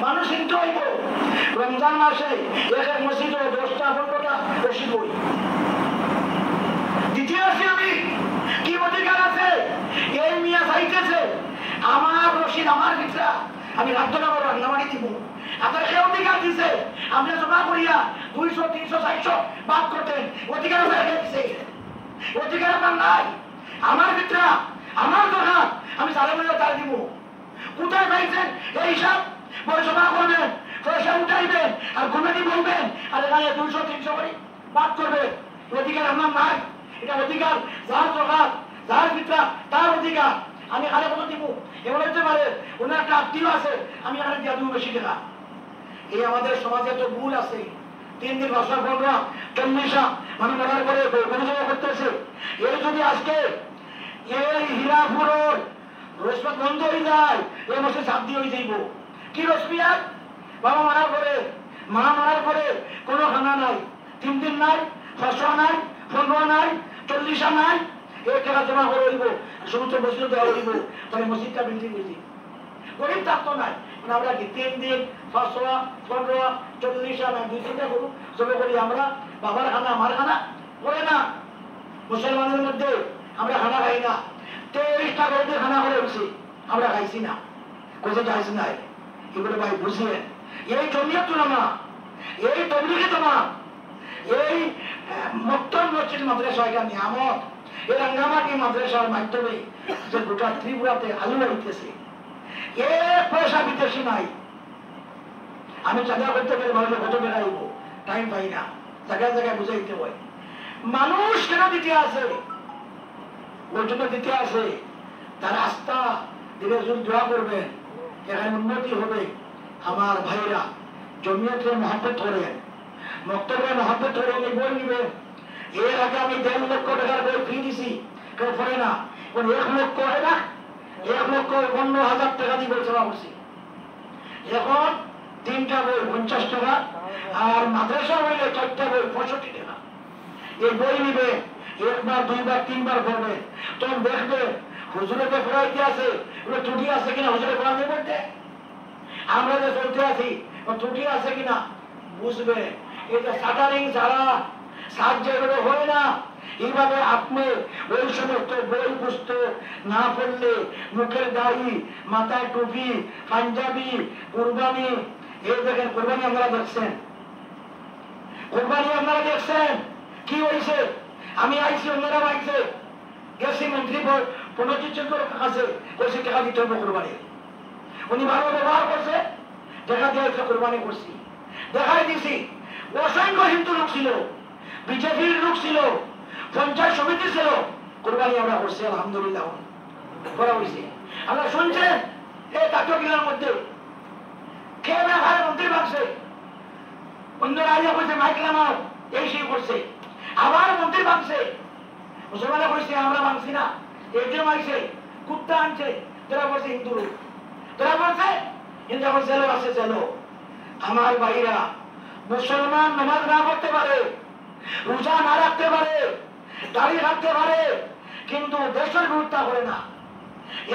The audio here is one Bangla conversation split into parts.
মানুষ হিন্দু হইব রমজান মাসে এক এক মসজিদে 10টা 15টা বেশি বই দ্বিতীয় আসি আমি কি অধিকার আছে এই মিয়া চাইতেছে আমার রশিদ আমার মিত্রা আমি রাজ্যনগর রান্নাবাড়ি দিব আপনার সে অধিকার দিছে আপনি জমা করিয়া 200 300 400 বাদ করতেন অধিকার দিছে অধিকার আপনার নাই আমার মিত্রা আমার দরকার আমি সারা বলে তার দিব কোথায় পাইছেন এই হিসাব বই জমা করবেন পয়সা উঠাইবেন আর কমিটি বলবেন আর এখানে 200 300 করে বাদ করবেন অধিকার আমার নাই এটা অধিকার যার দরকার যার মিত্রা তার অধিকার আমি এখানে কত দিব এমন হতে পারে ওনার একটা আত্মীয় আছে আমি এখানে দিয়ে দেবো বেশি টাকা এই আমাদের সমাজে তো ভুল আছে 3 দিন বছর 15 40 মানে মরার পরে গণজমা করতেছে এই যদি আজকে এই হীরাপুরের রসপাত বন্ধ হয়ে যায় এই মাসে 7 দিয়ে হয়ে যাইব কি রসপিয়াত বাবা মারার পরে মা মারার পরে কোনো খানা নাই 3 দিন নাই 6 নাই 15 নাই 40 নাই এই টাকা জমা করে হইব সমস্ত মসজিদ দেওয়া হইব তাহলে মসজিদটা বিল্ডিং হয়েছে গরিব থাকতো নাই মানে আমরা কি 3 দিন 6 15 40 না 2-3টা করুন জমা করি আমরা বাবার খানা আমার খানা করে না মুসলমানের মধ্যে আমরা খানা খাই না 23টা করে খানা করে হয়েছি আমরা খাইছি না কোথায় যাইছি নাই এগুলো ভাই বুঝলেন এই জমিয়ত উলামা এই তবলিগে জামাত এই মক্তব মসজিদ মাদ্রাসা এটা নিয়ামত এই রাঙ্গামাটি মাদ্রাসার মাধ্যমে যে গোটা ত্রিপুরাতে আলু হইতেছে এক পয়সা বিদেশি নাই আমি চাঁদা করতে গেলে মানুষের কত টাকা দিব টাইম পাই না জায়গায় জায়গায় বুঝাইতে হয় মানুষ কেন দিতে আছে ওর জন্য দিতে আছে তার আস্থা দিনের জন্য দোয়া করবেন এখানে উন্নতি হবে আমার ভাইরা জমিয়তের মহব্বত করেন মক্তবের মহব্বত করেন এই বই নিবেন এর আগে আমি 1.5 লক্ষ টাকার বই ফ্রি দিছি কেউ পড়ে না 1 লক্ষ হয় না 1 লক্ষ 15,000 টাকা দিয়ে বই জমা করছি এখন 3টা বই 50 টাকা আর মাদ্রাসা হইলে 4টা বই 65 টাকা এই বই নিবে একবার 2বার 3বার পড়বে তখন দেখবে হুজুরের পড়াইতে আছে ত্রুটি আছে কিনা হুজুরের পড়াতে পড়তে আমরা যে চলতে আছি ত্রুটি আছে কিনা বুঝবে এটা শাটারিং ছাড়া সাহায্য হয় না এইভাবে আপনি ওই সমস্ত বই পুস্তক না পড়লে মুখের দাড়ি মাথায় টুপি পাঞ্জাবি কুরবানি এই দেখেন কুরবানি আপনারা দেখছেন কুরবানি আপনারা দেখছেন কি হয়েছে আমি আইছি অন্যরা আইছে গেছি মন্ত্রী প্রণজিৎ চন্দ্র কাছে কইছে টাকা দিতে হবে কুরবানি উনি ভালো ব্যবহার করছে টাকা দিয়ে কুরবানি করছি দেখাই দিছি অসংখ্য হিন্দু লোক ছিল বিজেপির লোক ছিল পঞ্চায়েত সমিতি ছিল কুরবানি আমরা করছি আলহামদুলিল্লাহ করা হয়েছে আমরা শুনছেন এই জাতীয় কিলার মধ্যে খেয়ে না খায় মন্ত্রী ভাবছে অন্য রাজা কইছে মাইক নামাও এই সেই করছে আবার মন্ত্রী ভাবছে মুসলমানে কইছে আমরা মানছি না এটিএম আইছে কুত্তা আনছে তোরা বলছে হিন্দু লোক তোরা বলছে হিন্দু এখন জেলো আছে জেলো আমার ভাইরা মুসলমান নামাজ না পড়তে পারে রোজা না রাখতে পারে দাড়ি রাখতে পারে কিন্তু দেশের বিরুদ্ধে করে না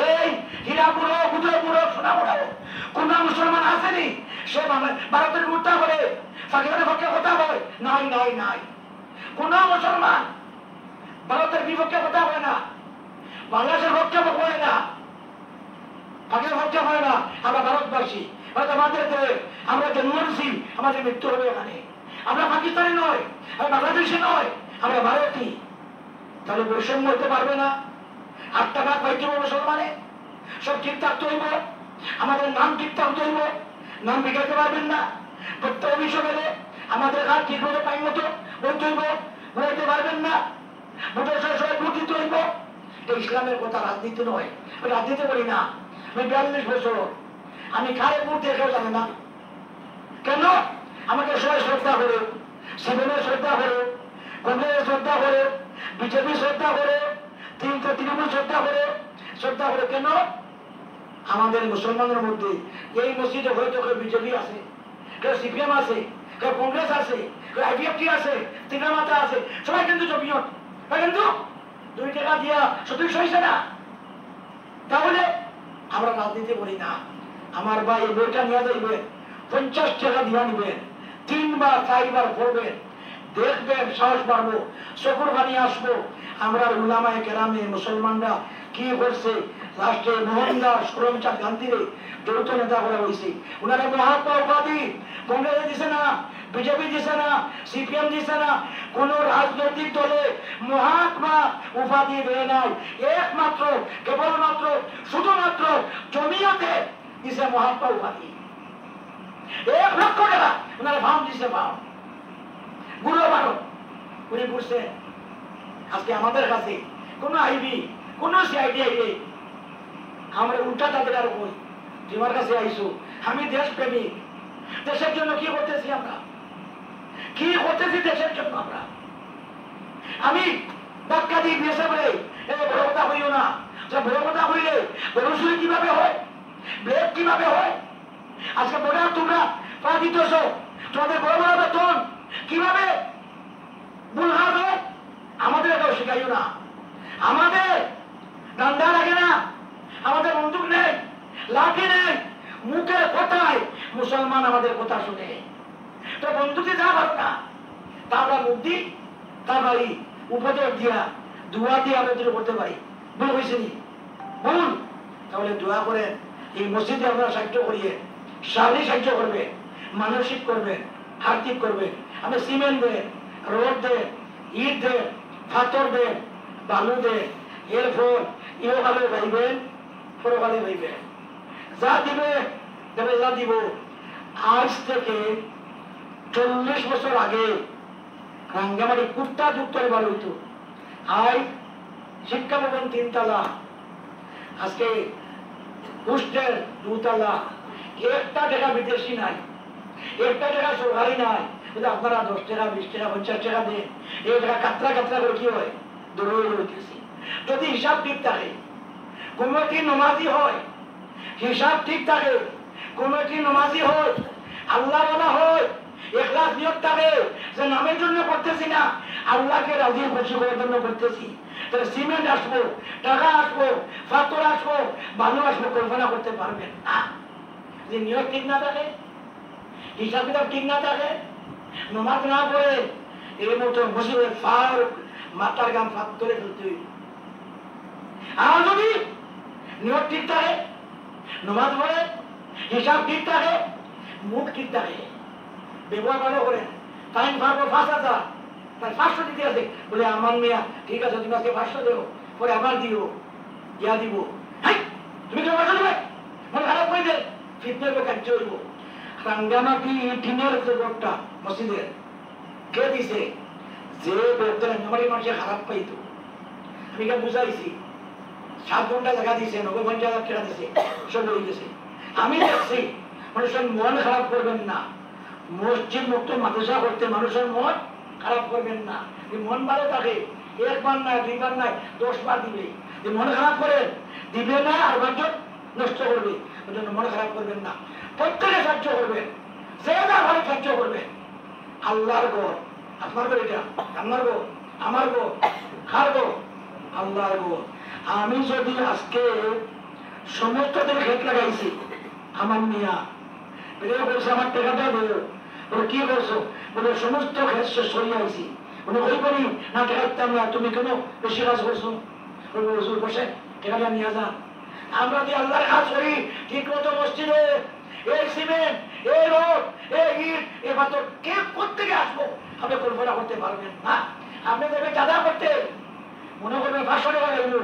এই হীরাপুর উদয়পুর সোনাপুর কোন মুসলমান আসেনি সে ভারতের বিরুদ্ধে করে পাকিস্তানের পক্ষে কথা হয় নাই নাই নাই কোন মুসলমান ভারতের বিপক্ষে কথা হয় না বাংলাদেশের পক্ষে হয় না পাকিস্তানের পক্ষে হয় না আমরা ভারতবাসী আমাদের আমরা জন্ম নিয়েছি আমাদের মৃত্যু হবে এখানে আমরা পাকিস্তানি নয় আমরা বাংলাদেশি নয় আমরা ভারতী তাহলে বৈষম্য হতে পারবে না 8টা ভাগ পাইতে হবে মুসলমানে সব ঠিক থাকতে হইব আমাদের নাম ঠিক থাকতে হইব নাম বিগাইতে পারবেন না প্রত্যেক বিষয় গেলে আমাদের কাজ ঠিক মতো টাইম মতো বলতে হইব বলাইতে পারবেন না ভোটের সবাই ভোট দিতে হইব এটা ইসলামের কথা রাজনীতি নয় আমি রাজনীতি করি না আমি 42 বছর আমি কারে ভোট দিয়ে কেউ জানে না কেন আমাকে সবাই শ্রদ্ধা করে সিপিএমের শ্রদ্ধা করে কংগ্রেসের শ্রদ্ধা করে বিজেপি শ্রদ্ধা করে তৃণমূল শ্রদ্ধা করে কেন আমাদের মুসলমানের মধ্যে এই মসজিদে হয়তো কেউ বিজেপি আছে কেউ সিপিএম আছে কেউ কংগ্রেস আছে কেউ আইপিএফটি আছে তৃণমাতা আছে সবাই কিন্তু জমিয়ত কিন্তু 2 টাকা দিয়া সদস্য হয়েছে না তাহলে আমরা রাজনীতি করি না আমার ভাই এই বইটা নিয়ে যাইবেন, 50 টাকা দিয়া নিবেন, 3 বার 4 বার পড়বেন, দেখবেন সাহস বাড়বো, চকুর পানি আসবো। আমরা উলামায়ে কেরামে মুসলমানরা কি করছে, লাস্টে মোহনদাস করমচাঁদ গান্ধীরে যৌথ নেতা করা হয়েছে। ওনারা মহাত্মা উপাধি কংগ্রেস দিছে না, বিজেপি দিছে না, সিপিএম দিছে না, কোন রাজনৈতিক দলে মহাত্মা উপাধি দেয় নাই। একমাত্র কেবলমাত্র শুধুমাত্র জমিয়তে দিছে মহাত্মা উপাধি। 1 লক্ষ টাকা ওনারা ভাম দিছে, ভাম গুলো ভারত উনি করছে। আজকে আমাদের কাছে কোন আইবি কোন সিআইডি আইবে, আমরা উল্টা তাদের আর কই, তোমার কাছে আইসো, আমি দেশপ্রেমিক, দেশের জন্য কি করতেছি আমরা, কি করতেছি দেশের জন্য আমরা। আমি ধাক্কা দিই বেসে বলে বড় কথা হইও না, বড় কথা হইলে বড় সুরি কিভাবে হয়, ব্রেক কিভাবে হয়। আজকে বড় তোমরা পা দিতেছ, তোমাদের বড় বড় বেতন কিভাবে বুলহা হয়, আমাদের এটাও শেখাইও না। আমাদের ডান্ডা লাগে না, আমাদের বন্দুক নেই, লাঠি নেই, মুখের কথায় মুসলমান আমাদের কথা শুনে। তো বন্ধুকে যা ভালো না, তা আমরা মুখ দিই, তা বাড়ি উপদেশ দিয়া দোয়া দিয়ে আমরা যেটা করতে পারি। ভুল হয়েছে নি? ভুল। তাহলে দোয়া করে এই মসজিদে আপনারা সাহায্য করিয়ে, শারীরিক সাহায্য করবে, মানসিক করবে, আর্থিক করবে। আপনি সিমেন্ট দেন, রোড দেন, ইট দেন, পাথর দেন, বালু দেন, এর ফল ইহকালে ভাইবেন, পরকালে ভাইবেন। যা দিবে দেবে, যা দিব। আজ থেকে 40 বছর আগে রাঙ্গামাটি কুর্তা যুক্ত ভালো হইতো। আজ শিক্ষা ভবন 3 তলা, আজকে হোস্টেল 2 তলা। 1 টাকা বিদেশি নাই, 1 টাকা সরকারি নাই। আপনারা 10 টাকা 20 টাকা 50 টাকা দেন, এই টাকা কাতরা কাতরা করে কি হয়, দৌড়ে উঠতেছি। যদি হিসাব ঠিক থাকে, কমিটি নমাজি হয়, হিসাব ঠিক থাকে, কমিটি নমাজি হয়, আল্লাহ বলা হয়, ইখলাস নিয়ত থাকে যে নামের জন্য করতেছি না, আল্লাহকে রাজি খুশি করার জন্য করতেছি। তাহলে সিমেন্ট আসবো, টাকা আসবো, পাথর আসবো, বালু আসবো, কল্পনা করতে পারবেন না। যে নিয়ত ঠিক না থাকে, হিসাব কিতাব ঠিক না থাকে, নমাজ না পড়ে এর মতো মুসিবত ফার মাথার গাম ফাঁক ধরে ফেলতে হইব। আর যদি নিয়ত ঠিক থাকে, নমাজ পড়ে, হিসাব ঠিক থাকে, মুখ ঠিক থাকে, ব্যবহার ভালো করে, টাইম পারবো 5,000, তাই 500 দিতে আছে, বলে আমার মেয়া ঠিক আছে, তুমি আজকে 500 দেবো, পরে আবার দিও, ইয়া দিব। হ্যাঁ তুমি কেউ 500 দেবে, মনে খারাপ করে দেয়, ফিতনের কার্য হইব। রাঙ্গামাটি টিনের যে বোর্ডটা মসজিদের কে দিছে, যে বোর্ডটা রাঙ্গামাটির মানুষের খারাপ পাইতো, আমি কে বুঝাইছি, 7 ঘন্টা জায়গা দিছে, 90,000 টাকা দিছে, সব হয়ে গেছে। আমি দেখছি মানুষের মন খারাপ করবেন না, মসজিদ মুক্ত মাদ্রাসা করতে মানুষের মন খারাপ করবেন না। মন ভালো থাকে, 1 বার নাই 2 বার নাই 10 বার দিবে। মন খারাপ করে দিবে না, আর বাঞ্চন নষ্ট করবে, ওই জন্য মন খারাপ করবেন না। প্রত্যেকে সাহায্য করবেন, যে যা ভালো সাহায্য করবেন। আল্লাহর ঘর, আপনার ঘর এটা, আমার ঘর, আমার ঘর, কার ঘর? আল্লাহর ঘর। আমি যদি আজকে সমস্ত দিন ক্ষেত লাগাইছি, আমার মিয়া বেরিয়ে বলছে আমার টাকাটা দেবো, বলে কি করছো, বলে সমস্ত ক্ষেত শেষ হয়ে আইছি, বলে ওই করি না টাকা না, তুমি কেন বেশি কাজ করছো? বসে টাকাটা নিয়ে যান। আমরা যে আল্লাহর কাজ করি ঠিক মতো মসজিদে, এই সিমেন্ট, এই রোড, এই ইট, এই পাথর কে কোত্থেকে আসবো আপনি কল্পনা করতে পারবেন না। আপনি দেবে চাঁদা করতে, মনে করবেন 500 টাকা লাগলো,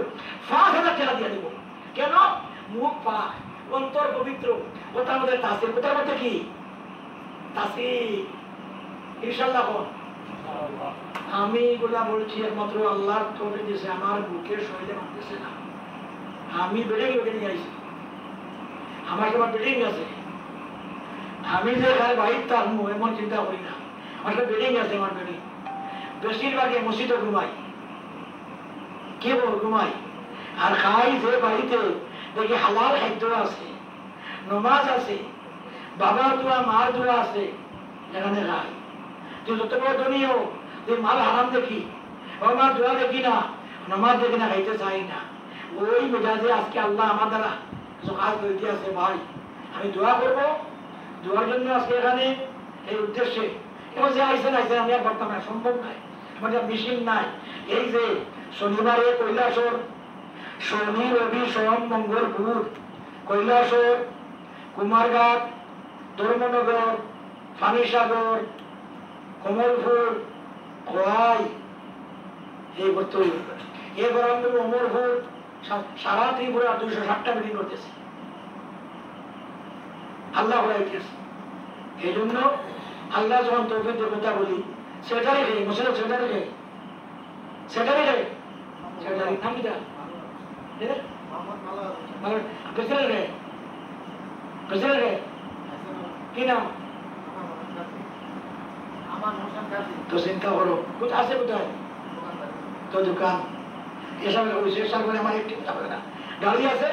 5,000 টাকা দিয়ে দেবো। কেন? মুখ পাক, অন্তর পবিত্র, ওটার মধ্যে তাসির। ওটার মধ্যে কি তাসির? ইনশাআল্লাহ। আমি এগুলা বলছি একমাত্র আল্লাহর তৌফিক দিয়েছে, আমার বুকের শরীরে মানতেছে না। আমি বেড়ে লোকে নিয়ে আইছি, আমার তোমার বিল্ডিং আছে, আমি যে বাইক থাকবো এমন চিন্তা করি না। আমার একটা বিল্ডিং আছে, আমার বিল্ডিং বেশিরভাগই মসজিদে ঘুমাই, কে বল ঘুমাই, আর খাই যে বাড়িতে দেখি হালাল খাদ্য আছে, নমাজ আছে, বাবার দোয়া মার দোয়া আছে, এখানে খাই। তুই যত বড় ধনী হোক, তুই মাল হারাম দেখি, আমার দোয়া দেখি না, নমাজ দেখি না, খাইতে চাই না। ওই মেজাজে আজকে আল্লাহ আমার দ্বারা কাজ করে দিয়েছে। ভাই আমি দোয়া করবো, দোয়ার জন্য আজকে এখানে এই উদ্দেশ্যে এবং যে আইসেন আইসেন আমি আর করতাম না, সম্ভব নয়, আমার যা মেশিন নাই। এই যে শনিবারে কৈলাসর, শনি রবি সোম মঙ্গল বুধ, কৈলাসর, কুমারঘাট, ধর্মনগর, ফানিসাগর, কমলপুর, খোয়াই, এই করতে হইবে। এরপর আমি অমরপুর, সারা ত্রিপুরা 260টা মিটিং করতেছি, আল্লাহ বলাইতেছে। এই জন্য আল্লাহ যখন তৌফিক কথা বলি, সেটারই রে মুসলিম, সেটারই রে, সেটারই রে, সেটারই নাম কিটা প্রেসিডেন্ট রে, প্রেসিডেন্ট রে কি নাম? তো চিন্তা করো কোথায় আছে, কোথায় তো দোকান এসব শেষার করে আমার একটি কথা বলে না, গাড়ি আছে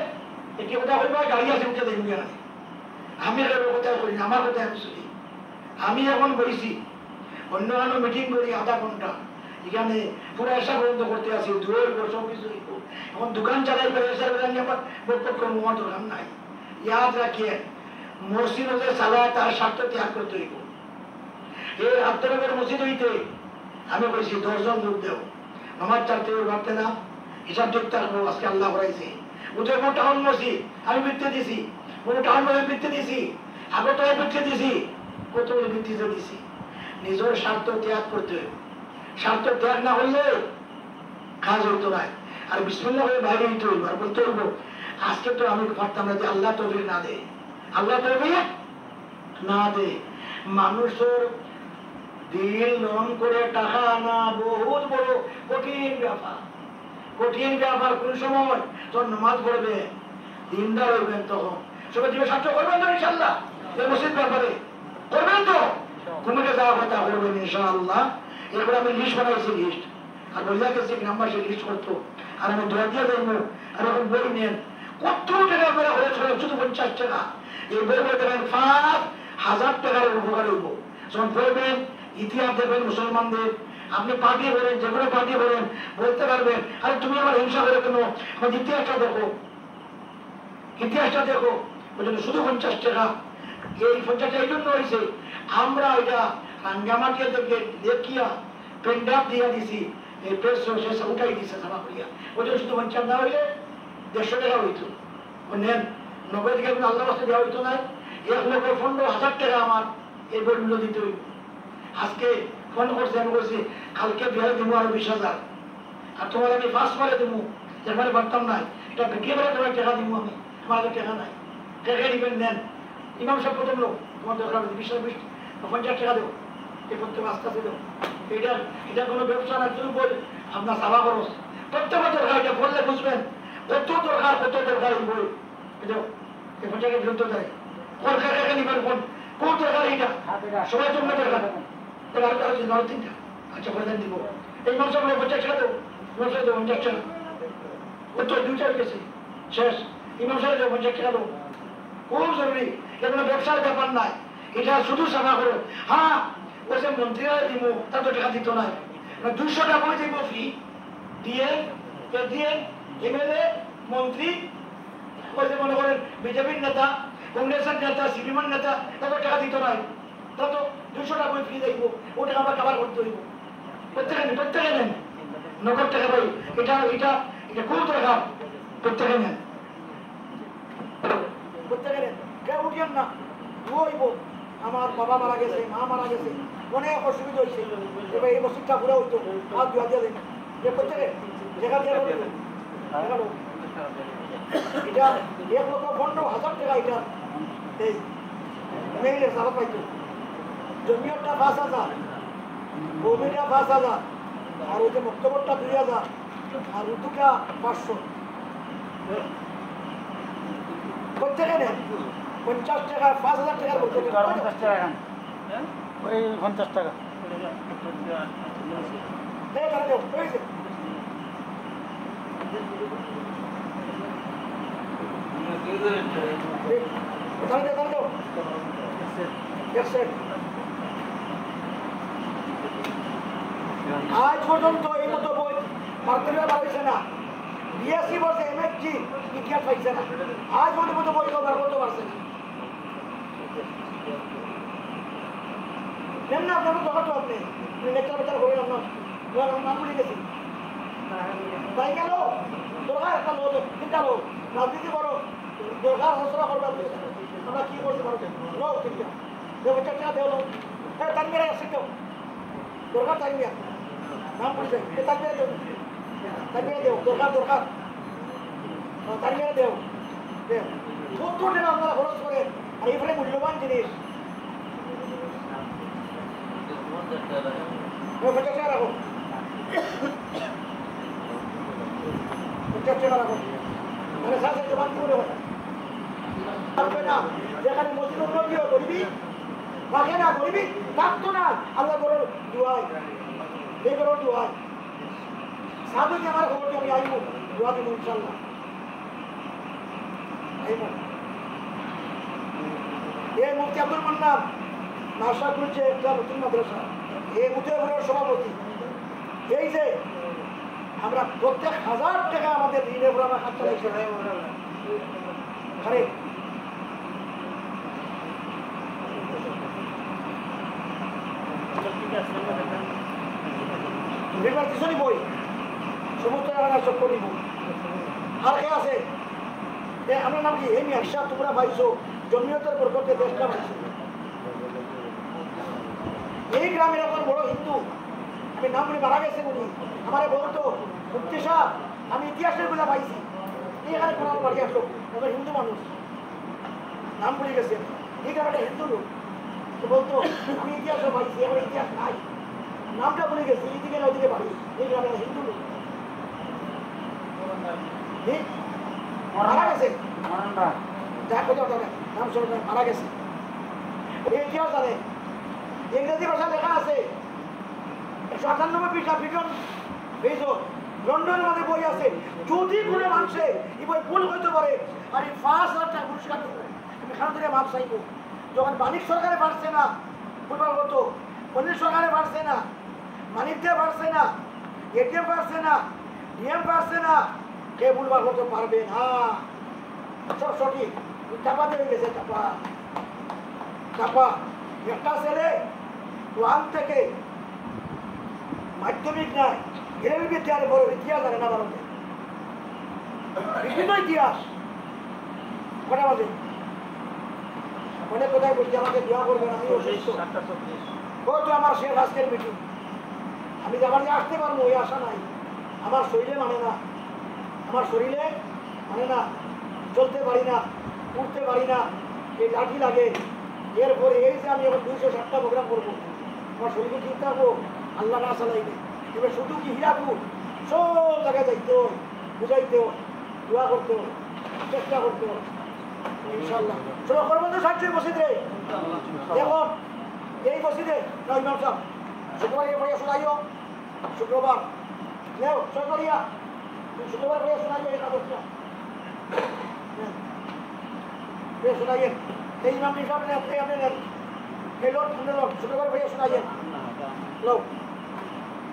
একটি কথা বলবো, গাড়ি আছে উঠে দেখবি না। আমি কথা করি না, আমার কথা আমি শুনি। আমি এখন বলছি অন্য অন্য মিটিং করি আধা ঘন্টা, এখানে পুরো এসা পর্যন্ত করতে আসি, দূরের সব কিছু এখন দোকান চালাই করে এসে আমার বক্তব্য আমার দোকান নাই। ইয়াদ রাখিয়ে মসজিদ হতে চালায় তার স্বার্থ ত্যাগ করতে হইব। এই আত্মনগর মসজিদ হইতে আমি বলছি 10 জন লোক দেও, আমার চারতে ভাবতে না, হিসাব দেখতে আসবো। আজকে আল্লাহ করাইছে ওদের কোনো টাউন মসজিদ আমি বৃত্তি দিছি, কোনো টাউন মসজিদ বৃত্তি দিছি, আগরতলায় বৃত্তি দিছি, কত বৃত্তিতে দিছি। নিজের স্বার্থ ত্যাগ করতে হবে, স্বার্থ ত্যাগ না হইলে কাজ হইতো না। আর বিসমিল্লাহ হয়ে বাইরে হইতে হইব, আর বলতে হইব আজকে তো আমি পারতাম না যে আল্লাহ তৌফিক না দে, আল্লাহ তৌফিক না দে। মানুষের দিল রং করে টাকা আনা বহুত বড় কঠিন ব্যাপার, কঠিন ব্যাপার। কোন সময় তোর নামাজ পড়বে, দিনদার হইবেন, তখন সবাই দিবে সাহায্য করবেন তো ইনশাল্লাহ, এই মসজিদ ব্যাপারে করবেন তো, তোমাকে যাওয়া কথা করবেন ইনশাআল্লাহ। এরপরে আমি লিস্ট বানাইছি, লিস্ট আর বলিয়া গেছি গ্রামবাসী লিস্ট করতো, আর আমি দোয়া দিয়ে দেবো। আর এখন বই নেন কত টাকা করে হয়েছিল, শুধু 50 টাকা। এই বই বই দেবেন 5,000 টাকার উপকার হইব। যখন পড়বেন ইতিহাস দেখবেন মুসলমানদের, আপনি পার্টি করেন, যে কোনো পার্টি করেন, বলতে পারবেন আরে তুমি আমার হিংসা করে কেন, আমার ইতিহাসটা দেখো, ইতিহাসটা দেখো। ওই জন্য শুধু 50 টাকা। এই 50 টাকা এই জন্য হয়েছে আমরা ওইটা রাঙ্গামাটিয়া থেকে দেখিয়া পেন্ডাপ দিয়া দিছি, এই প্রেস শেষ উঠাই দিছে সারা করিয়া। ওই জন্য শুধু 50 না হইলে 150 টাকা হইতো। নেন নগদ থেকে আল্লাহ রাস্তা দেওয়া হইতো না। 1,15,000 টাকা আমার এই বইগুলো দিতে হইব। আজকে ফোন করছে, আমি বলছি কালকে বিহারে দিব আরো 20,000, আর তোমার আমি 5 মারে দেবো, যেখানে পারতাম না এটা বিক্রি করে তোমার টাকা দিব আমি, আমার কাছে টাকা নাই, টাকা দিবেন নেন। ইমাম সাহেব প্রথম লোক, তোমার দরকার 20 টাকা দেবো, এই প্রত্যেক আস্তে আস্তে দেবো। এটা কোনো ব্যবসা না, শুধু বই আপনার সাবা খরচ প্রত্যেকের দরকার। এটা বললে বুঝবেন কত দরকার, কত দরকার এই বই। এই 50 টাকা বিরত দেয়, কোন টাকা নিবেন, কোন দরকার এইটা সবাই জন্য দরকার। আচ্ছা প্রধান দিব এই মাংস 50 টাকা দেবো, 50 টাকা ওর তো 2 টাকা গেছে শেষ। ইমাম সাহেব 50 টাকা দেবো, খুব জরুরি। এগুলো ব্যবসার ব্যাপার নাই, এটা শুধু সেবা করো। হ্যাঁ ওই যে মন্ত্রীরা দিব তা তো টাকা দিত না, 200 টাকা দিব ফি দিয়ে দিয়ে এমএলএ মন্ত্রী, ওই যে মনে করেন বিজেপির নেতা, কংগ্রেসের নেতা, সিপিএমের নেতা, তা তো টাকা দিত না, তা তো 200 টাকা বই ফি দেব, ও টাকা আবার কাবার করতে হইব। প্রত্যেকে নেন নগদ টাকা ভাই, এটা এটা এটা খুব দরকার, প্রত্যেকে নেন, প্রত্যেকে নেন, কেউ উঠিয়েন না। হইব আমার বাবা মারা গেছে, মা মারা গেছে, অনেক অসুবিধা হয়েছে, এবার এই মসজিদটা ঘুরে হইতো, হাত ধোয়া দিয়ে দেন প্রত্যেকে দেখা দিয়ে দেখালো। এটা 1,15,000 টাকা, এটা এই মেইলে সারা পাইতো। জমিয়তটা 5,000, ভূমিটা 5,000, আর ওই যে বক্তব্যটা 2,000, আর উর্দুটা 500। প্রত্যেকে নেন 50 টাকা, 5,000 টাকার বলতে 50 টাকা, ওই 50 টাকা আজ পর্যন্ত এই মতো বই মার্কেটে পাইছে না। 82 বছর MSc ইতিহাস পাইছে না, আজ পর্যন্ত বই করতে পারছে না। নেন না আপনার কথা তো আপনি লেকচার বেচার করবেন আপনার নাম ভুলে গেছি তাই গেল দরকার একটা লোক তিনটা লোক রাজনীতি করো দরকার আলোচনা করবে আমরা কি করতে পারবো লোক তিনটা দেবো চারটা দেও লোক হ্যাঁ তার মেরে আসছে কেউ দরকার তাই মিয়া নাম বলছে তার মেরে দেও তার মেরে দেও দরকার দরকার তার মেরে দেও দেও সত্তর টাকা আপনারা খরচ করেন আর এখানে মূল্যবান জিনিস পঞ্চাশ টাকা রাখো 50 টাকা রাখো মানে সাথে জমা করে হবে না যেখানে মসজিদ উন্নতি হয় গরিবি রাখে না গরিবি থাকতো না আল্লাহ বড় দুয়াই এই বড় দুয়াই সাধুকে আমার খবরটি আমি আইব দোয়া দিব ইনশাল্লাহ আইব এই মুফতি আব্দুল মান্নান নাশা করছে একটা নতুন মাদ্রাসা এই মুফতির সভাপতি এই যে আমরা প্রত্যেক 1000 টাকা আমাদের ঋণের উপর আমরা খরচ করছি আরে রিভার কিশোরী বই সমুদ্র চক্র নিব আর কে আছে আমার নাম কি এমি আশা তোমরা পাইছো জমিয়তের বরকতে দেশটা পাইছো এই গ্রামের এখন বড় হিন্দু আমি নাম বলে মারা গেছে উনি আমার বলতো মুফতি সাহেব আমি ইতিহাসের গুলা পাইছি এখানে কোরআন বাড়ি আসলো ওদের হিন্দু মানুষ নাম বলে গেছে এই গ্রামটা হিন্দু লোক তো বলতো আমি ইতিহাসও পাইছি এবার ইতিহাস নাই নামটা বলে গেছি এইদিকে না ওইদিকে বাড়ি এই গ্রামে হিন্দু লোক মারা গেছে যা কথা নাম শুনে মারা গেছে এই ইতিহাস জানে ইংরেজি ভাষা লেখা আছে 198 বিলিয়ন পেজ লন্ডনের মধ্যে বই আছে যদি কোনো মানুষে এই বই ভুল হইতে পারে আর এই 5,000 টাকা পুরস্কার দেবে আমি খান থেকে মাপ চাইব যখন মানিক সরকারে পারছে না ফুটবল হতো অন্য সরকারে পারছে না মানিক দিয়ে পারছে না এটিএম পারছে না ডিএম পারছে না কে ভুলবার হতে পারবে না সব সঠিক চাপা দিয়ে গেছে চাপা চাপা একটা ছেলে 1 থেকে মাধ্যমিক নাই গ্রেড বিদ্যালয় বড় ইতিহাস জানে না ভারতে বিভিন্ন ইতিহাস কটা বাজে অনেক কোথায় বলছি আমাকে দোয়া করবেন আমি অসুস্থ তো আমার শেষ আজকের মিটিং আমি যাবার যে আসতে পারবো ওই আশা নাই আমার শরীরে মানে না আমার শরীরে মানে না চলতে পারি না উঠতে পারি না এই লাঠি লাগে এরপরে এই যে আমি এখন 260টা প্রোগ্রাম করবো আমার শরীরে ঠিক থাকবো আল্লাহ না চালাইবে এবার শুধু কি হীরাপুর সব জায়গায় যাইতে হয় বুঝাইতে হয় দোয়া করতে হয় চেষ্টা করতে হয় ইনশাল্লাহ চলো করবো তো সাহায্য মসজিদে এখন এই মসজিদে না ইমাম সাহেব শুক্রবার পড়িয়া শোনাইও শুক্রবার নেও সরকারিয়া শুক্রবার পড়িয়া শোনাইও এই কাগজটা শোনাইয়েন এই ইমাম হিসাব আপনি নেন এই লোক শুক্রবার পড়িয়া শোনাইয়েন লোক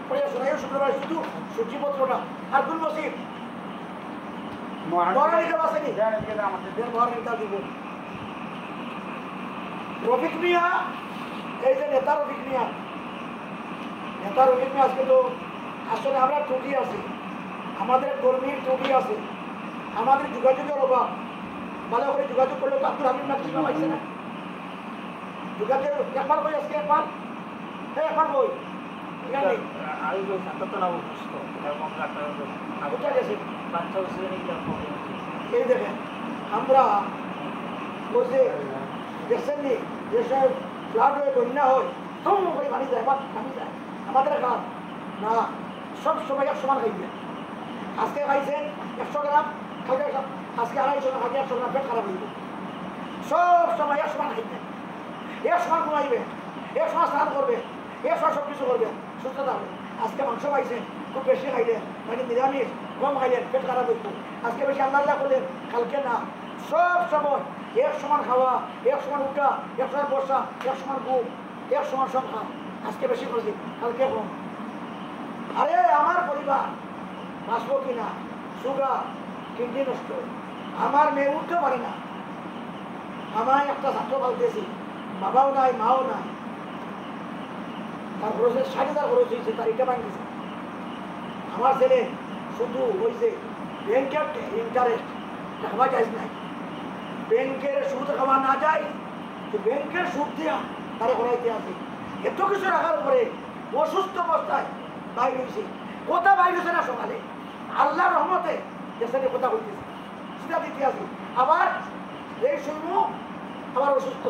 পড়িয়া শোনাইও শুক্রবার শুধু সূচিপত্রটা আর কোন মসজিদ রফিক মিয়া এই যে নেতা রফিক মিয়া আজকে তো আসলে আমরা ত্রুটি আছি আমাদের কর্মীর ত্রুটি আছে আমাদের যোগাযোগের অভাব ভালো করে যোগাযোগ করলে তো আব্দুল হামিদ নাকি পাইছে না যোগাযোগ একবার বই আজকে একবার একবার বই এই দেখেন আমরা বলছে দেখছেন নি যেসব ফ্লাড হয়ে বন্যা হয় সব করে পানি যায় বা পানি যায় আমাদের কাজ না সব সময় 100 মান খাইবে আজকে খাইছেন 100 গ্রাম কালকে আজকে 250 গ্রাম আগে 100 গ্রাম পেট খারাপ হইবে সব সময় 100 মান খাইবে 100 মান ঘুমাইবে 100 মান স্নান করবে 100 সব কিছু করবে সুস্থ থাকবে আজকে মাংস খাইছেন খুব বেশি খাইলেন মানে নিরামিষ কম খাইলেন পেট খারাপ হইতো আজকে বেশি আল্লাহ করলেন কালকে না সব সময় 100 মান খাওয়া 100 মান উঠা 100 মান বসা 100 মান ঘুম 100 মান সব খাওয়া আজকে বেশি করছি কালকে কম আরে আমার পরিবার বাঁচবো কিনা সুগার কিডনি নষ্ট আমার মেয়ে উঠতে পারে না আমার একটা ছাত্র পালতেছি বাবাও নাই, মাও নাই, তার খরচের 60,000 খরচ হয়েছে, তার এটা ভাঙতেছে। আমার ছেলে শুধু হয়েছে ব্যাংকের ইন্টারেস্ট খাওয়া যায় নাই, ব্যাংকের সুদ খাওয়া না যায়, তো ব্যাংকের সুদ দিয়া তারা করাইতে আছে। এত কিছু রাখার পরে অসুস্থ অবস্থায় বাইর হয়েছে, কথা বাইর হয়েছে না সকালে, আল্লাহর রহমতে দেশের কথা হইতেছে, সেটা দিতে আছে। আবার এই শুনব আবার অসুস্থ,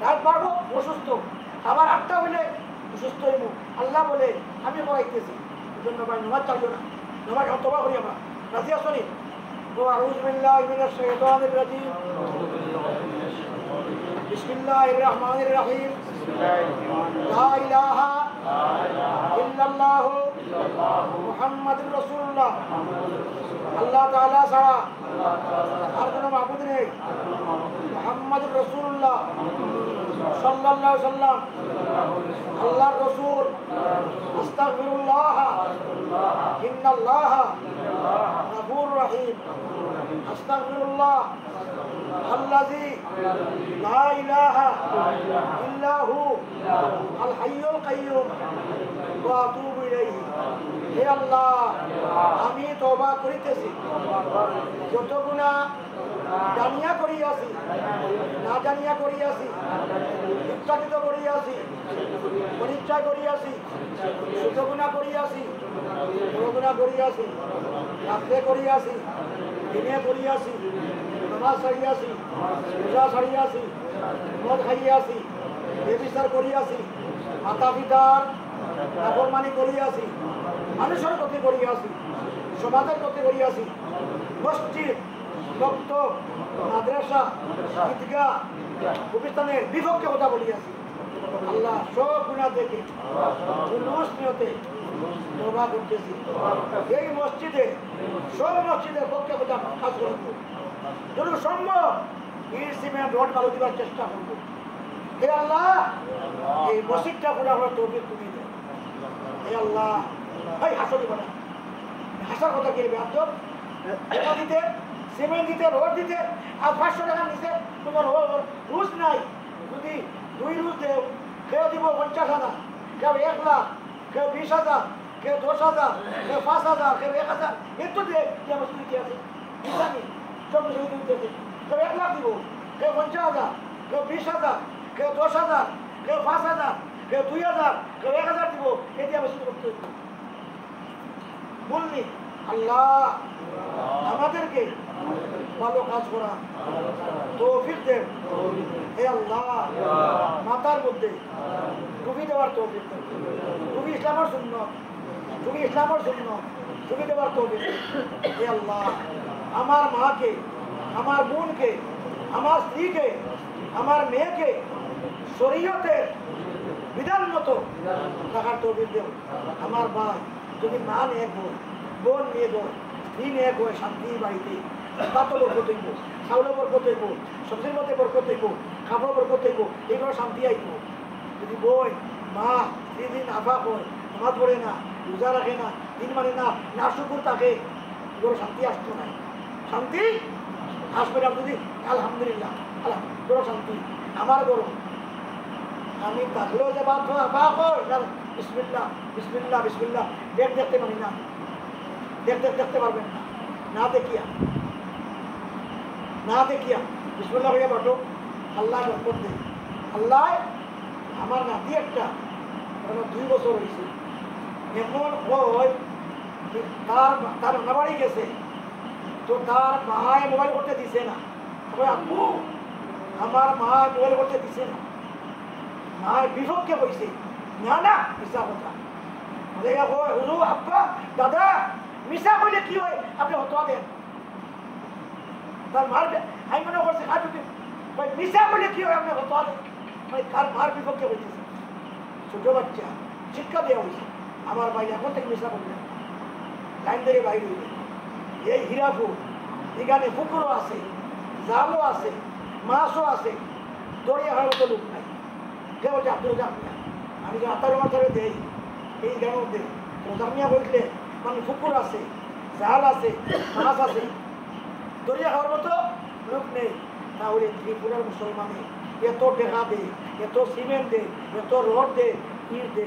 রাত পারবো অসুস্থ, আবার 8টা হইলে অসুস্থ হইব। আল্লাহ বলে আমি করাইতেছি, এই জন্য ভাই নমাজ চালিও না, নমাজ অন্তবা করি আমরা। রাজি আসনি? আউযু বিল্লাহি মিনাশ শাইতানির রাজিম। বিসমিল্লাহির রহমানির রহিম। লা ইলাহা ইল্লাল্লাহু মুহাম্মাদুর রাসূলুল্লাহ। আল্লাহ তাআলা ছাড়া আর কোনো মাবুদ নেই। মুহাম্মাদুর রাসূলুল্লাহ সাল্লাল্লাহু আলাইহি সাল্লাম আল্লাহর রাসূল। আস্তাগফিরুল্লাহ, ইন্নাল্লাহা গফুরুর রহিম। আস্তাগফিরুল্লাহ আল্লাযী লা ইলাহা ইল্লা হু আল হাইয়ুল কাইয়্যুম ওয়া আতুবু ইলাইহি। হে আল্লাহ, আমি তওবা করিতেছি, যত গুনাহ জানিয়া করিয়াছি, না জানিয়া করিয়াছি, ইচ্ছাকৃত করিয়াছি, অনিচ্ছা করিয়াছি, ছোট গুনাহ করিয়াছি, বড় গুনাহ করিয়াছি, রাত্রে করিয়াছি, দিনে করিয়াছি, নামাজ ছাড়িয়াছি, রোজা ছাড়িয়াছি, মদ খাইয়াছি, ব্যভিচার করিয়াছি, মাতা পিতার নাফরমানি করিয়াছি, মানুষের ক্ষতি করিয়াছি, সমাজের ক্ষতি করিয়াছি, মসজিদ, মক্তব, মাদ্রাসা, ঈদগাহ, প্রতিষ্ঠানের বিপক্ষে কথা বলিয়াছি। আল্লাহ সব গুনাহ থেকে নিয়তে তওবা করতেছি। এই মসজিদে সব মসজিদের পক্ষে কথা কাজ করব, যদি সম্ভব ইট সিমেন্ট রড বালু দিবার চেষ্টা করব। হে আল্লাহ, এই মসজিদটা করে আমরা তৌফিক তুমি দেন। হে আল্লাহ, ভাই হাসো দিবা না, হাসার কথা কি বেয়াদব? টাকা দিতে, সিমেন্ট দিতে, রড দিতে, আর 500 টাকা নিচে তোমার রুজ নাই। যদি 2 রুজ দেও, কেউ দিব 50,000, কেউ 1 লাখ, কেউ 20,000, কেউ 10,000, কেউ 5,000, কেউ 1,000, একটু দিয়ে মসজিদ দিতে আছে জানি সব কিছু দিতেছে। কেউ 1 লাখ দিব, কেউ 50,000, কেউ 20,000, কেউ 10,000, কেউ 5,000, কেউ 2,000, কেউ 1,000 দিব, এই দিয়ে মসজিদ করতে হইতো। বললি আল্লাহ আমাদেরকে ভালো কাজ করা তৌফিক দেন। হে আল্লাহ, মাথার মধ্যে টুপি দেওয়ার তৌফিক দেন, টুপি ইসলামের সুন্নাত, টুপি ইসলামের সুন্নাত, টুপি দেওয়ার তৌফিক দেন। হে আল্লাহ, আমার মাকে, আমার বোনকে, আমার স্ত্রীকে, আমার মেয়েকে শরীয়তের বিধান মতো রাখার তৌফিক দেন। আমার ভাই যদি মা নিয়ে গো, বোন নিয়ে গো, স্ত্রী নিয়ে গো, শান্তি বাড়িতে তাতো বরকত হইব, চাউলের বরকত হইব, সবজির মধ্যে বরকত হইব, খাবার বরকত হইব, এইগুলো শান্তি আইব। যদি বোন মা স্ত্রী দিন আফা হয়, নামাজ পড়ে না, রোজা রাখে না, দিন মানে না, না শুকুর থাকে, এগুলো শান্তি আসতো না। শান্তি আসবে না যদি আলহামদুলিল্লাহ, আলহামদুলিল্লাহ শান্তি আমার গরম। আমি থাকলেও যে বাধ্য আফা হয়, বিসমিল্লাহ বিসমিল্লাহ বিসমিল্লাহ, দেখতে পারি না, দেখতে পারবেন না, না দেখিয়া বিসমিল্লাহ হইয়া বটো, আল্লাহ বরকত দেয়। আল্লাহ আমার নাতি একটা 2 বছর হয়েছে, এমন হয় তার নাবাড়ি গেছে, তো তার মায় মোবাইল করতে দিছে না। আব্বু আমার মা মোবাইল করতে দিছে না, মায়ের বিপক্ষে হয়েছে, না না মিশা কথা। হুজুর আব্বা দাদা মিশা কইলে কি হয়, আপনি হতোয়া দেন। তার মার আমি মনে করছি ভাই মিশা কইলে কি হয়, আপনি হতোয়া দেন। ভাই তার মার বিপক্ষে হইতেছে, ছোট বাচ্চা শিক্ষা দেওয়া হয়েছে। আমার ভাই এখন থেকে মিশা করবেন, লাইন থেকে বাইরে হইবে। এই হীরাপুর এখানে পুকুরও আছে, জালও আছে, মাছও আছে, দরিয়া হওয়ার মতো লোক নাই। কে বলছে আব্দুল জামিয়া, আমি যে 8 মাথারে দেই এই গ্রামের মধ্যে জামিয়া বললে মানে পুকুর আছে, জাল আছে, মাছ আছে, দরিয়া খাওয়ার মতো লোক নেই। তাহলে ত্রিপুরার মুসলমানে এত টেকা দে, এত সিমেন্ট দে, এত রড দে, ইট দে,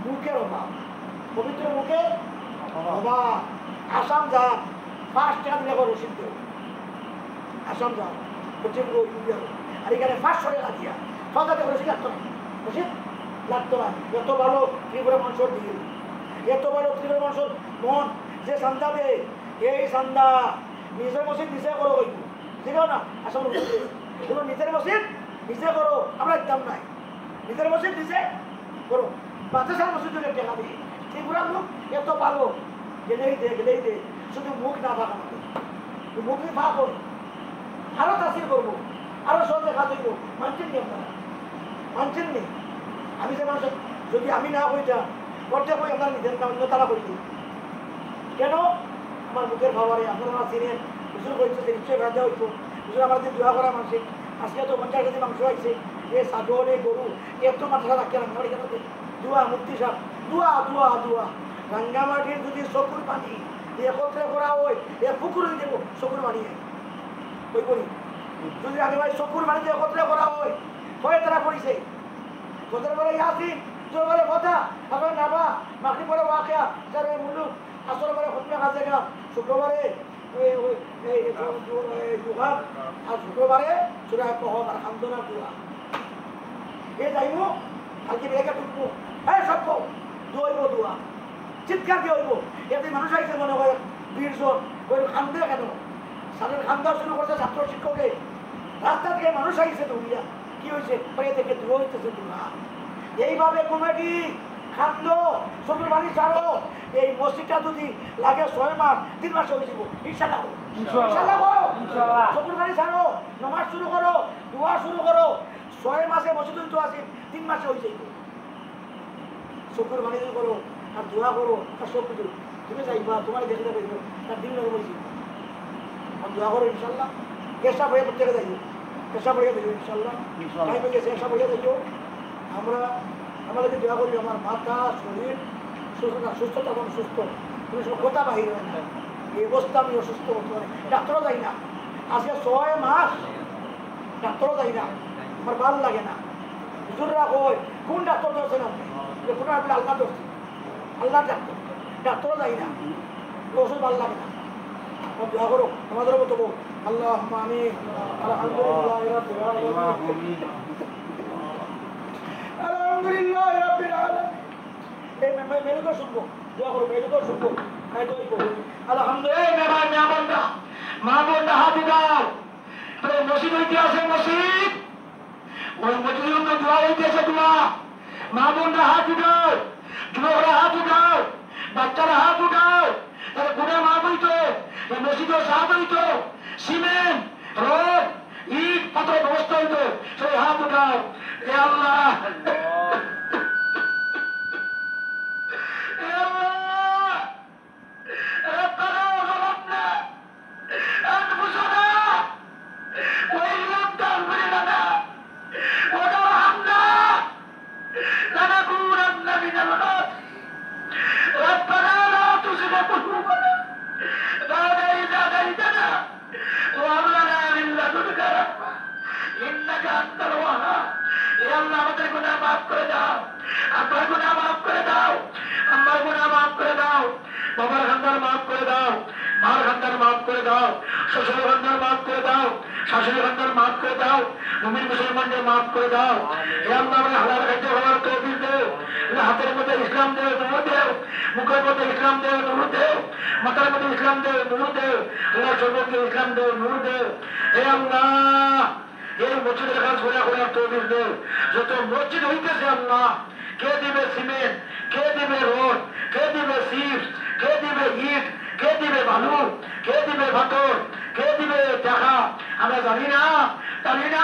মুখের অভাব, পবিত্র মুখে অভাব। আসাম যা 5 টাকা দিলে রসিদ দেব, আসাম যা পশ্চিমবঙ্গ ইন্ডিয়া, আর এখানে 500 টাকা দিয়া সরকার থেকে রসিদ লাগতো না, রসিদ লাগতো না। এত ভালো ত্রিপুরা মানুষের দিয়ে, এত ভালো ত্রিপুরা মানুষের মন যে সান্দা দে, এই সান্দা নিজের মসজিদ নিজে করো, হইব ঠিক না? আসাম নিজের মসজিদ নিজে করো, আমরা একদম নাই, নিজের মসজিদ নিজে করো। বাচ্চা মসজিদ টেকা দিয়ে ত্রিপুরার লোক এত ভালো, গেলেই দে, শুধু মুখ না ফাঁকা আমাদের, মুখ নিয়ে ফাঁক করি, আরো তাসির করবো, আরো সব দেখা দেখবো। মানছেন নি আপনারা? মানছেন নি? আমি যে মানুষ যদি আমি না হইতা করতে কই আপনারা নিজের অন্য তারা করি কেন? আমার মুখের খাবারে আপনারা চিনেন, হুজুর হইতো নিশ্চয় রাজা হইতো, হুজুর আমাদের দোয়া করা মানুষে আজকে তো 50 কেজি মাংস হয়েছে, এ ছাগল এ গরু এত মাথা রাখে না, আমার এখানে দোয়া মুক্তি সাপ দোয়া দোয়া দোয়া। রাঙ্গামাটির যদি চকুর পানি একত্রে করা হয়, এ পুকুর হয়ে দেবো চকুর বানিয়ে ওই করি। যদি আগে ভাই চকুর বানিতে একত্রে করা হয়, কয়ে তারা করেছে তোদের বলে ইয়াসিন, তোর বলে কথা, এখন নাবা মাখি পরে ওয়াকিয়া যার মুলুক, আসর বলে হত্যা কাজে গা, শুক্রবারে দুহান, আর শুক্রবারে সুরা কহক আর খান্দনা দুয়া। এ যাইব কালকে বেগে টুকবো, হ্যাঁ সব দোয়াইব দোয়া, চিৎকার দিয়ে হইব। এতে মানুষ আইসে মনে হয় 20 জন, ওই খান্দে কেন সারের খান্দা শুরু করছে ছাত্র শিক্ষকে, রাস্তা থেকে মানুষ আইসে দৌড়িয়া, কি হয়েছে এ থেকে দূর হইতেছে দোয়া। এইভাবে কমিটি খাদ্য চকুর বাড়ি ছাড়ো, এই মসজিদটা যদি লাগে 6 মাস 3 মাসে হয়ে যাব ইনশাআল্লাহ, ইনশাআল্লাহ। চকুর বাড়ি ছাড়ো, নামাজ শুরু করো, দোয়া শুরু করো, 6 মাসে মসজিদ তো আছে, 3 মাসে হয়ে যাইব। চকুর বাড়ি করো আর দোয়া করো আর সব কিছু তুমি যাইবা, তোমার দেখতে পাইব তার দিন লাগে বলছি দোয়া করো ইনশাআল্লাহ। পেশা বইয়ে প্রত্যেকে যাইব, পেশা বইয়ে যাইব ইনশাআল্লাহ, পেশা বইয়ে যাইব। আমরা আমাদেরকে দোয়া করি আমার মাথা শরীর সুস্থতা কোন সুস্থ, তুমি সব কথা বাহির হয় না, এই অবস্থা আমি অসুস্থ হতে পারি, ডাক্তারও যাই না, আজকে 6 মাস ডাক্তারও যাই না, আমার ভালো লাগে না। হুজুররা কই কোন ডাক্তার ধরছেন আপনি? কোন আপনি আল্লাহ ধরছেন, আল্লাহ ডাক্তার, ডাক্তারও যাই না, ওষুধ ভালো লাগে না। দোয়া করো আমাদের মতো বল, আল্লাহ আমি আলহামদুলিল্লাহ আলহামদুলিল্লাহ রাব্বিল আলামিন। এই মেলুকে শুনবো, দোয়া করো মেলুকে শুনবো, আলহামদুলিল্লাহ। মা বোনটা হাত উঠাও, মসজিদ হইতে আছে মসজিদ, ওই মসজিদের উপরে দোয়া হইতেছে দোয়া। মা বোনরা হাত উঠাও, যুবকরা হাত উঠাও, বাচ্চারা হাত উঠাও, তাহলে কোনে মা বইতো এই মসজিদও সাহায্য হইতো, সিমেন্ট রড ইট পাথর ব্যবস্থা হইতো, সবাই হাত উঠাও। এ আল্লাহ আমাদের গুনাহ মাফ করে দাও, আপনার গুনাহ মাফ করে দাও, আমার গুনাহ মাফ করে দাও, বাবার খান্দার মাফ করে দাও, মার খান্দার মাফ করে দাও, শ্বশুর খান্দার মাফ করে দাও, শাশুড়ি খান্দার মাফ করে দাও, মুমিন মুসলমানদের মাফ করে দাও। এ আল্লাহ আমাদের হালাল খাদ্য খাওয়ার তৌফিক দাও, হাতের মধ্যে ইসলাম দেও, নূর দেও, মুখের মধ্যে ইসলাম দেও, নূর দেও, মাথার মধ্যে ইসলাম দেও, নূর দেও, আল্লাহ সর্বকে ইসলাম দেও, নূর দেও। এ আল্লাহ এই মসজিদের কাজ করে করার তৌফিক দেও। যত মসজিদ হইতেছে আল্লাহ, কে দিবে সিমেন্ট, কে দিবে রড, কে দিবে চিপস, কে দিবে ইট, কে দিবে বালু, কে দিবে পাথর, কে দিবে টাকা, আমরা জানি না, জানি না।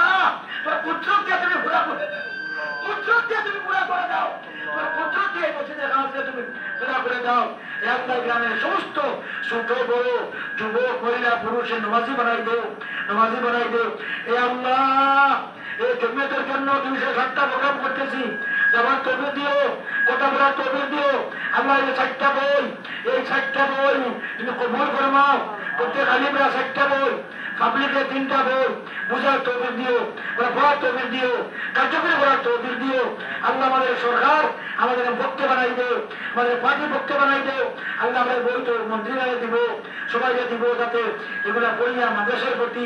কুদরত দিয়ে তুমি পুরা করে দাও, কুদরত দিয়ে তুমি পুরা করে দাও, কুদরত দিয়ে মসজিদের কাজকে তুমি পুরা করে দাও। একবার গ্রামের সমস্ত ছোট বড় যুবক মহিলা পুরুষে নামাজি বানাই দেও, নামাজি বানাই দেও। এ আল্লাহ এই জমিয়তের জন্য 260টা প্রোগ্রাম করতেছি, যাবার তবির দিও, কথা বলার তবির দিও। আল্লাহ এই 60টা বই, এই 60টা বই তুমি কবুল ফরমাও, প্রত্যেক আলিমরা 6টা বই, পাবলিকের 3টা বই, বুঝার তৌফিক দিও, পড়ার তৌফিক দিও, কার্যকরী করার তৌফিক দিও। আল্লাহ আমাদের সরকার আমাদের ভক্ত বানাই দেও, আমাদের পার্টি ভক্ত বানাই দেও। আল্লাহ আমাদের বই তো মন্ত্রীরাই দিব, সবাইকে দিব, যাতে এগুলা পড়িয়া মাদ্রাসার প্রতি,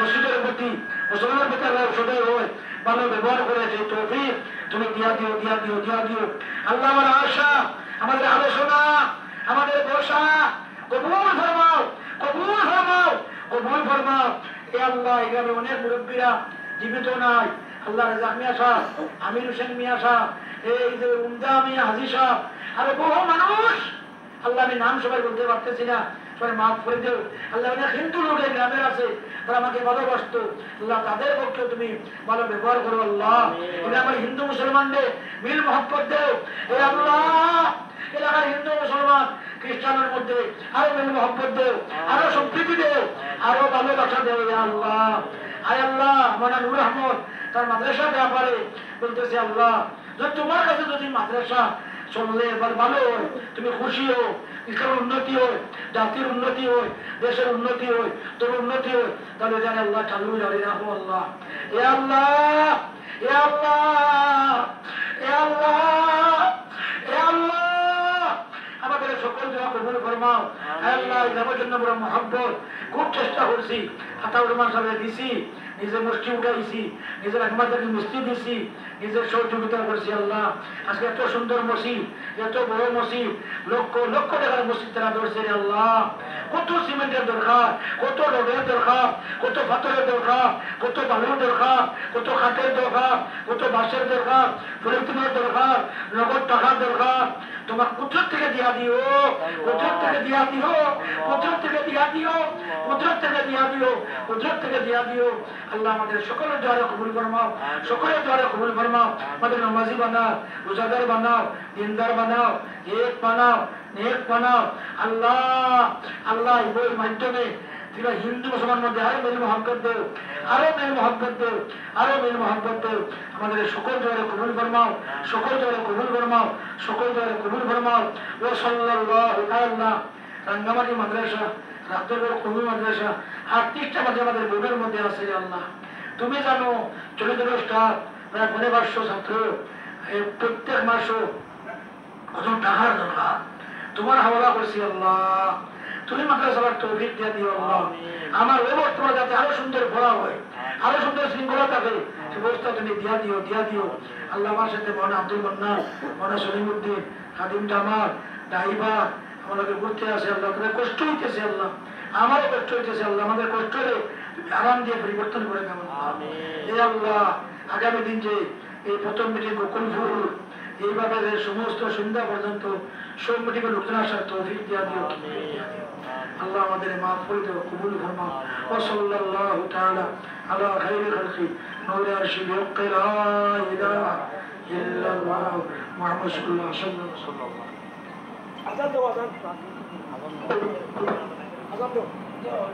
মসজিদের প্রতি, মুসলমানের প্রতি আল্লাহ সদয় হয়, ভালো ব্যবহার করে যে তৌফিক তুমি দিয়া দিও, দিয়া দিও, দিয়া দিও। আল্লাহ আমার আশা, আমাদের আলোচনা, আমাদের বসা কবুল ফরমাও, কবুল ফরমাও, কবুল ফরমাও। এ আল্লাহ, এখানে অনেক মুরব্বীরা জীবিত নাই। আল্লাহ রাজাক মিয়া সাহেব, আমির হোসেন মিয়া সাহেব, এই যে উমদা মিয়া হাজি সাহেব, আরো বহু মানুষ, আল্লাহ আমি নাম সবাই বলতে পারতেছি না, সবাই মাফ করে দেও। আল্লাহ অনেক হিন্দু লোকের গ্রামের আছে, তারা আমাকে ভালোবাসত। আল্লাহ তাদের পক্ষে তুমি ভালো ব্যবহার করো। আল্লাহ এটা আমার হিন্দু মুসলমানদের মিল মহব্বত দেও। এ আল্লাহ, এলাকার হিন্দু মুসলমান খ্রিস্টানের মধ্যে আরো মিল মহব্বত দেও, আরো সম্প্রীতি দেও, আরো ভালোবাসা দেও। ইয়া আল্লাহ, আয় আল্লাহ, মাওলানা নূর আহমদ তার মাদ্রাসার ব্যাপারে বলতেছে, আল্লাহ যদি তোমার কাছে যদি মাদ্রাসা চললে এবার ভালো হয়, তুমি খুশি হো, ইসলামের উন্নতি হয়, জাতির উন্নতি হয়, দেশের উন্নতি হয়, তোর উন্নতি হয়, তাহলে জানে আল্লাহ চালু জানি রাখো। আল্লাহ, এ আল্লাহ, এ আল্লাহ, এ আল্লাহ, এ আল্লাহ, আমাদের সকল দোয়া কবুল ফরমাও। আল্লাহ ইসলামের জন্য বড় মহব্বত, খুব চেষ্টা করছি, আতাউর রহমান সাহেব দিছি, নিজের মুষ্টি উঠাইছি, নিজের একমাত্র মিষ্টি দিছি, নিজের সহযোগিতা করছি। আল্লাহ আজকে এত সুন্দর মসজিদ, এত বড় মসজিদ, লক্ষ লক্ষ টাকার মসজিদ তারা ধরছে। আল্লাহ কত সিমেন্টের দরকার, কত রোডের দরকার, কত পাথরের দরকার, কত বালুর দরকার, কত খাটের দরকার, কত বাঁশের দরকার, পলিথিনের দরকার, নগদ টাকার দরকার। তোমার কুদরত থেকে দিয়া দিও, কুদরত থেকে দিয়া দিও, কুদরত থেকে দিয়া দিও, কুদরত থেকে দিয়া দিও, কুদরত থেকে দিয়া দিও। আল্লাহ আমাদের সকলের দ্বারা কবুল ফরমাও, সকলের দ্বারা কবুল ফরমাও। আমাদের নামাজি বানাও, রোজাদার বানাও, দিনদার বানাও, এক বানাও, নেক বানাও। আল্লাহ, আল্লাহ এই মাধ্যমে হিন্দু মুসলমান মধ্যে আরো মেল মহব্বত দেও, আরো মেল মহব্বত দেও, আরো মেল মহব্বত দেও। আমাদের সকল দ্বারা কবুল ফরমাও, সকল দ্বারা কবুল ফরমাও, সকল দ্বারা কবুল ফরমাও। ও সাল্লাল্লাহু তাআলা রাঙ্গামাটি মাদ্রাসা, রাজনগর কবি মাদ্রাসা 38টা মাঝে আমাদের বোর্ডের মধ্যে আছে। আল্লাহ তুমি জানো, চলিত স্টাফ প্রায় 500 ছাত্র, প্রত্যেক মাসও কত টাকার দরকার, তোমার হাওলা করছি। আল্লাহ তুমি মাদ্রাসার তৌফিক দিয়ে দিও। আল্লাহ আমার ওই বর্তমান যাতে আরো সুন্দর পড়া হয়, আরো সুন্দর শৃঙ্খলা থাকে, সে ব্যবস্থা তুমি দিয়া দিও, দিয়া দিও। আল্লাহ আমার সাথে মহানা আব্দুল মান্নান, মহানা সলিমুদ্দিন, খাদিম জামাল, ড্রাইভার আমাদেরকে ঘুরতে আসে। আল্লাহ তোমার কষ্ট হইতেছে, আল্লাহ আমারও কষ্ট হইতেছে। আল্লাহ আমাদের কষ্ট হলে তুমি আরাম দিয়ে পরিবর্তন করে দেবো। এই আল্লাহ আগামী দিন যে এই প্রথম মিটিং গোকুলপুর এইভাবে সমস্ত সন্ধ্যা পর্যন্ত সব মিটিংয়ে লোকজন আসার তৌফিক দিয়া দিও। আল্লাহ আমাদের মাফ করে দেও, কবুল ফরমাও। ওয়া সাল্লাল্লাহু তাআলা আলা খায়রি খালকি নূরে আরশি বিহক লা ইলাহা ইল্লাল্লাহ মুহাম্মাদুর রাসূলুল্লাহ সাল্লাল্লাহু আলাইহি ওয়াসাল্লাম। আজান দাও, আজান দাও।